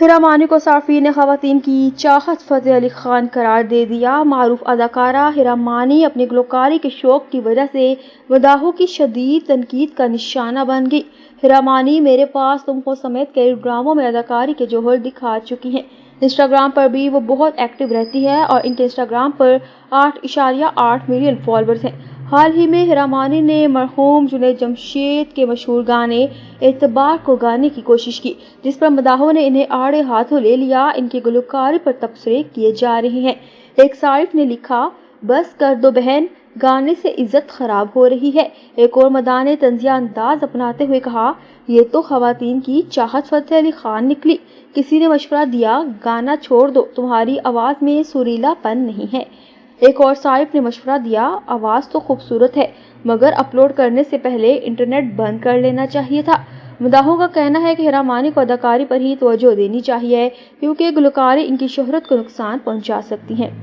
ہیرا مانی کو صارفین نے خواتین کی چاہت فتح علی خان قرار دے دیا۔ معروف اداکارہ ہیرا مانی اپنی گلوکاری کے شوق کی وجہ سے مداحوں کی شدید تنقید کا نشانہ بن گئی۔ ہیرا مانی میرے پاس تم ہو سمیت کئی ڈراموں میں اداکاری کے جوہر دکھا چکی ہیں۔ انسٹاگرام پر بھی وہ بہت ایکٹیو رہتی ہے اور ان کے انسٹاگرام پر 8.8 ملین فالوورز ہیں۔ حال ہی میں ہیرا مانی نے مرحوم جنید جمشید کے مشہور گانے اعتبار کو گانے کی کوشش کی، جس پر مداحوں نے انہیں آڑے ہاتھوں لے لیا۔ ان کی گلوکاری پر تبصرے کیے جا رہے ہیں۔ ایک صارف نے لکھا، بس کر دو بہن، گانے سے عزت خراب ہو رہی ہے۔ ایک اور مداح نے طنزیہ انداز اپناتے ہوئے کہا، یہ تو خواتین کی چاہت فتح علی خان نکلی۔ کسی نے مشورہ دیا، گانا چھوڑ دو، تمہاری آواز میں سریلا پن نہیں ہے۔ ایک اور صارف نے مشورہ دیا، آواز تو خوبصورت ہے مگر اپلوڈ کرنے سے پہلے انٹرنیٹ بند کر لینا چاہیے تھا۔ مداحوں کا کہنا ہے کہ ہیرا مانی کو اداکاری پر ہی توجہ دینی چاہیے کیونکہ گلوکاری ان کی شہرت کو نقصان پہنچا سکتی ہے۔